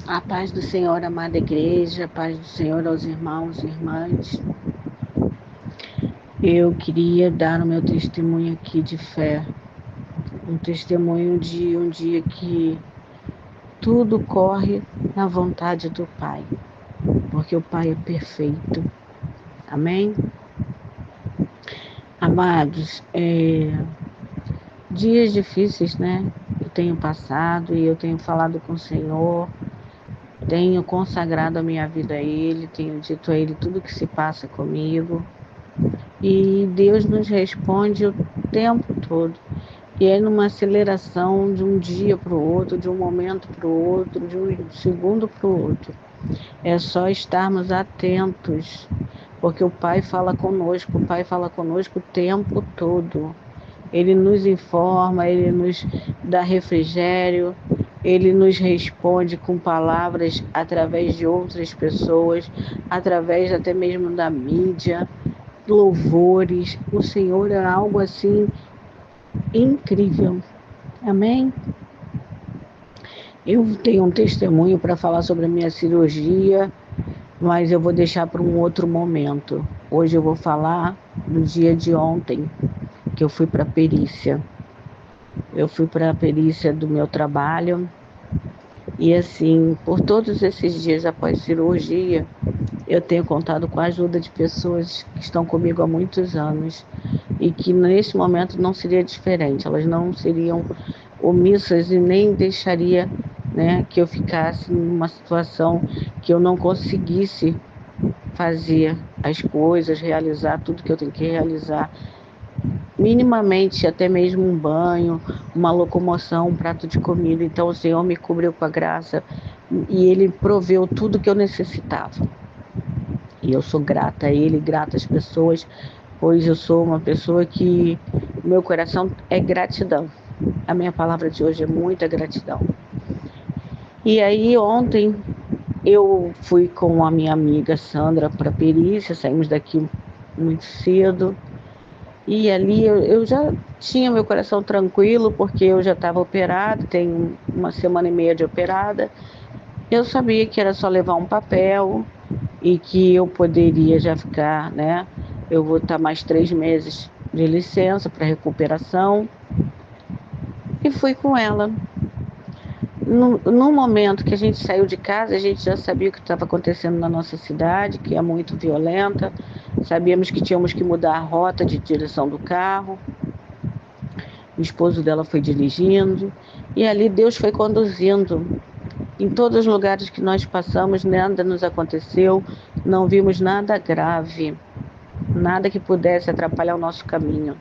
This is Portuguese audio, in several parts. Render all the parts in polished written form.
A paz do Senhor, amada igreja, a paz do Senhor aos irmãos e irmãs. Eu queria dar o meu testemunho aqui de fé, um testemunho de um dia que tudo corre na vontade do Pai, porque o Pai é perfeito. Amém? Amados, dias difíceis, né? Eu tenho passado e eu tenho falado com o Senhor, tenho consagrado a minha vida a Ele, tenho dito a Ele tudo que se passa comigo. E Deus nos responde o tempo todo. E é numa aceleração de um dia para o outro, de um momento para o outro, de um segundo para o outro. É só estarmos atentos, porque o Pai fala conosco o tempo todo. Ele nos informa, Ele nos dá refrigério, Ele nos responde com palavras através de outras pessoas, através até mesmo da mídia, louvores. O Senhor é algo assim incrível. Amém? Eu tenho um testemunho para falar sobre a minha cirurgia, mas eu vou deixar para um outro momento. Hoje eu vou falar do dia de ontem, que eu fui para a perícia. Eu fui para a perícia do meu trabalho e assim, por todos esses dias após cirurgia, eu tenho contado com a ajuda de pessoas que estão comigo há muitos anos e que nesse momento não seria diferente. Elas não seriam omissas e nem deixaria, né, que eu ficasse numa situação que eu não conseguisse fazer as coisas, realizar tudo que eu tenho que realizar, minimamente, até mesmo um banho, uma locomoção, um prato de comida. Então o Senhor me cobriu com a graça e Ele proveu tudo que eu necessitava. E eu sou grata a Ele, grata às pessoas, pois eu sou uma pessoa que meu coração é gratidão. A minha palavra de hoje é muita gratidão. E aí ontem eu fui com a minha amiga Sandra para a perícia, saímos daqui muito cedo. E ali eu já tinha meu coração tranquilo, porque eu já estava operada, tenho 1 semana e meia de operada. Eu sabia que era só levar um papel e que eu poderia já ficar, né? Eu vou estar mais 3 meses de licença para recuperação. E fui com ela. No momento que a gente saiu de casa, a gente já sabia o que estava acontecendo na nossa cidade, que é muito violenta. Sabíamos que tínhamos que mudar a rota de direção do carro. O esposo dela foi dirigindo. E ali Deus foi conduzindo. Em todos os lugares que nós passamos, nada nos aconteceu. Não vimos nada grave. Nada que pudesse atrapalhar o nosso caminho.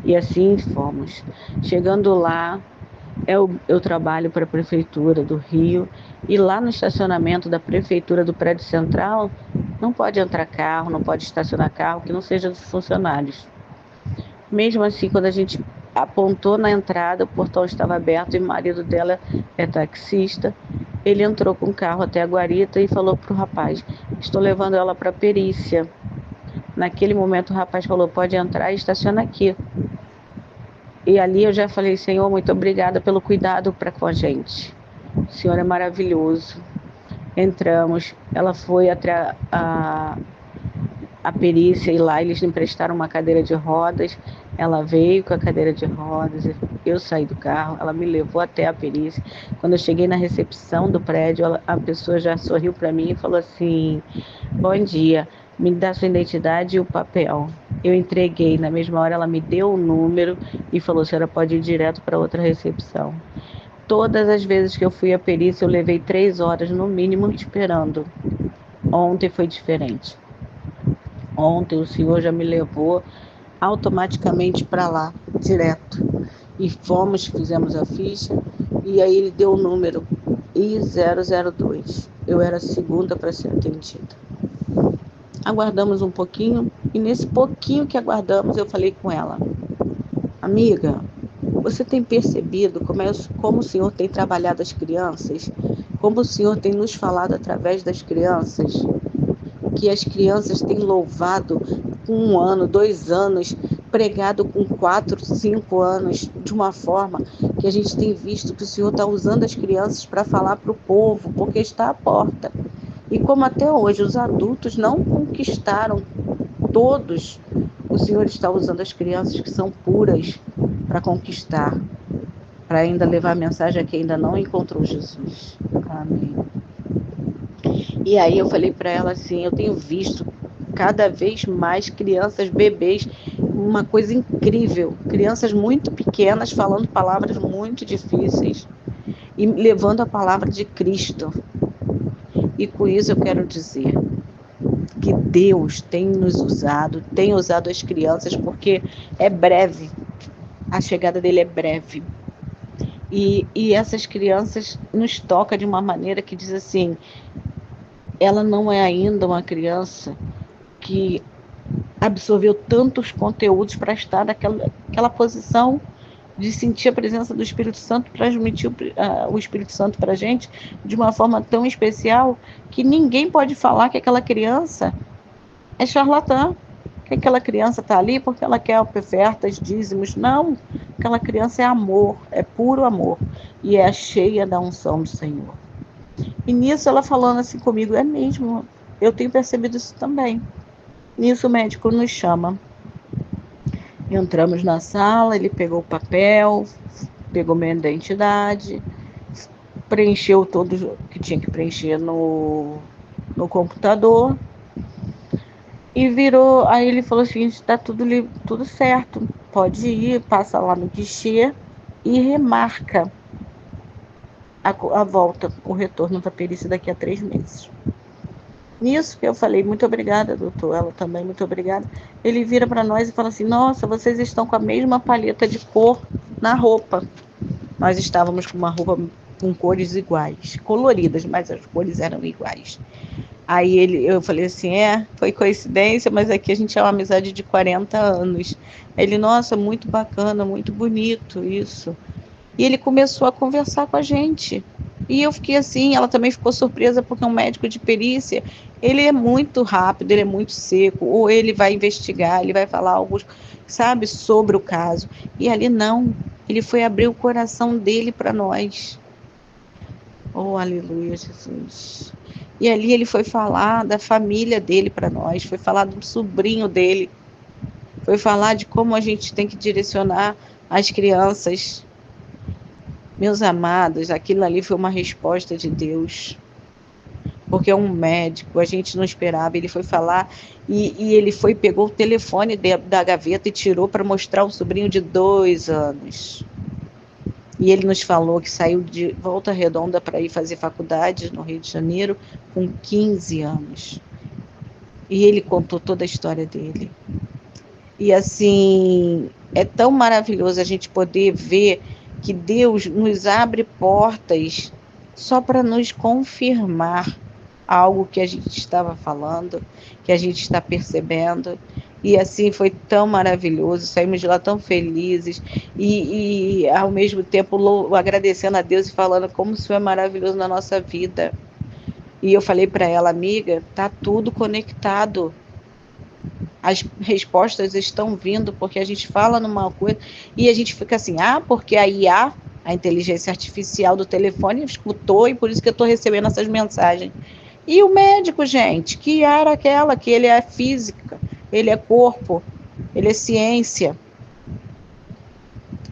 E assim fomos. Chegando lá, eu trabalho para a Prefeitura do Rio, e lá no estacionamento da Prefeitura do Prédio Central, não pode entrar carro, não pode estacionar carro que não seja dos funcionários. Mesmo assim, quando a gente apontou na entrada, o portão estava aberto e o marido dela é taxista. Ele entrou com o carro até a guarita e falou para o rapaz: estou levando ela para a perícia. Naquele momento o rapaz falou: pode entrar e estaciona aqui. E ali eu já falei: Senhor, muito obrigada pelo cuidado para com a gente. O Senhor é maravilhoso. Entramos, ela foi até a perícia e lá eles me emprestaram uma cadeira de rodas. Ela veio com a cadeira de rodas, eu saí do carro, ela me levou até a perícia. Quando eu cheguei na recepção do prédio, a pessoa já sorriu para mim e falou assim: bom dia, me dá sua identidade e o papel. Eu entreguei, na mesma hora ela me deu o número e falou: a senhora pode ir direto para outra recepção. Todas as vezes que eu fui à perícia, eu levei 3 horas no mínimo esperando. Ontem foi diferente. Ontem o senhor já me levou automaticamente para lá, direto. E fomos, fizemos a ficha, e aí ele deu o número I002. Eu era a segunda para ser atendida. Aguardamos um pouquinho, e nesse pouquinho que aguardamos, eu falei com ela: amiga, você tem percebido como o Senhor tem trabalhado as crianças? Como o Senhor tem nos falado através das crianças? Que as crianças têm louvado com 1 ano, 2 anos, pregado com 4, 5 anos, de uma forma que a gente tem visto que o Senhor está usando as crianças para falar para o povo, porque está à porta. E como até hoje os adultos não conquistaram todos, o Senhor está usando as crianças que são puras para conquistar, para ainda levar a mensagem a quem ainda não encontrou Jesus. Amém. E aí eu falei para ela assim, eu tenho visto cada vez mais crianças, bebês, uma coisa incrível, crianças muito pequenas falando palavras muito difíceis e levando a palavra de Cristo. E com isso eu quero dizer que Deus tem nos usado, tem usado as crianças, porque é breve, a chegada dele é breve. E essas crianças nos tocam de uma maneira que diz assim, ela não é ainda uma criança que absorveu tantos conteúdos para estar naquela posição de sentir a presença do Espírito Santo, transmitir o Espírito Santo para a gente de uma forma tão especial que ninguém pode falar que aquela criança é charlatã, que aquela criança está ali porque ela quer ofertas, dízimos. Não, aquela criança é amor, é puro amor e é cheia da unção do Senhor. E nisso ela falando assim comigo, é mesmo, eu tenho percebido isso também. Nisso o médico nos chama. Entramos na sala, ele pegou o papel, pegou minha identidade, preencheu tudo que tinha que preencher no computador e virou. Aí ele falou assim, está tudo certo, pode ir, passa lá no guichê e remarca a volta, o retorno da perícia daqui a 3 meses. Nisso que eu falei, muito obrigada, doutor, ela também, muito obrigada. Ele vira para nós e fala assim, nossa, vocês estão com a mesma paleta de cor na roupa. Nós estávamos com uma roupa com cores iguais, coloridas, mas as cores eram iguais. Aí eu falei assim, foi coincidência, mas aqui a gente é uma amizade de 40 anos. Ele, nossa, muito bacana, muito bonito isso. E ele começou a conversar com a gente. E eu fiquei assim, ela também ficou surpresa porque um médico de perícia, ele é muito rápido, ele é muito seco, ou ele vai investigar, ele vai falar algo, sabe, sobre o caso. E ali não, ele foi abrir o coração dele para nós. Oh, aleluia, Jesus. E ali ele foi falar da família dele para nós, foi falar do sobrinho dele, foi falar de como a gente tem que direcionar as crianças. Meus amados, aquilo ali foi uma resposta de Deus, porque é um médico, a gente não esperava, ele foi falar e ele pegou o telefone da gaveta e tirou para mostrar o sobrinho de 2 anos. E ele nos falou que saiu de Volta Redonda para ir fazer faculdade no Rio de Janeiro com 15 anos. E ele contou toda a história dele. E assim, é tão maravilhoso a gente poder ver que Deus nos abre portas só para nos confirmar algo que a gente estava falando, que a gente está percebendo. E assim foi tão maravilhoso, saímos de lá tão felizes e ao mesmo tempo agradecendo a Deus e falando como o Senhor é maravilhoso na nossa vida. E eu falei para ela, amiga, tá tudo conectado. As respostas estão vindo porque a gente fala numa coisa e a gente fica assim, porque a IA, a inteligência artificial do telefone, escutou e por isso que eu estou recebendo essas mensagens. E o médico, gente, que IA era aquela? Que ele é física, ele é corpo, ele é ciência.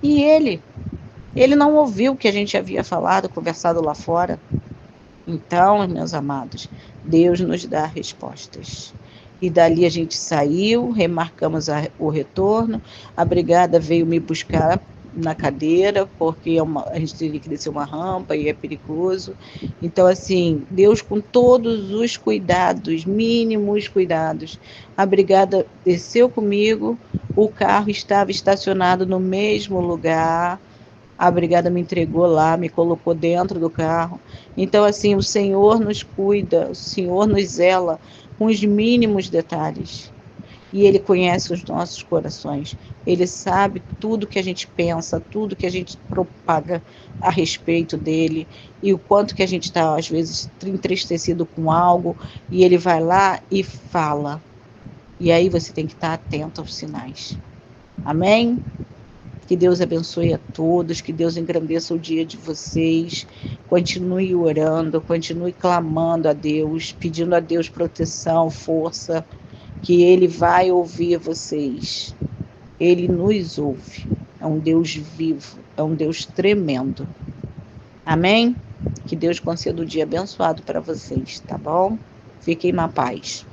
E ele não ouviu o que a gente havia falado, conversado lá fora. Então, meus amados, Deus nos dá respostas. E dali a gente saiu, remarcamos o retorno, a brigada veio me buscar na cadeira, porque a gente teria que descer uma rampa e é perigoso. Então, assim, Deus com todos os cuidados, mínimos cuidados. A brigada desceu comigo, o carro estava estacionado no mesmo lugar, a brigada me entregou lá, me colocou dentro do carro. Então, assim, o Senhor nos cuida, o Senhor nos zela com os mínimos detalhes. E Ele conhece os nossos corações. Ele sabe tudo que a gente pensa, tudo que a gente propaga a respeito dele. E o quanto que a gente está, às vezes, entristecido com algo. E Ele vai lá e fala. E aí você tem que estar atento aos sinais. Amém? Que Deus abençoe a todos, que Deus engrandeça o dia de vocês. Continue orando, continue clamando a Deus, pedindo a Deus proteção, força, que Ele vai ouvir vocês. Ele nos ouve. É um Deus vivo, é um Deus tremendo. Amém? Que Deus conceda um dia abençoado para vocês, tá bom? Fiquem na paz.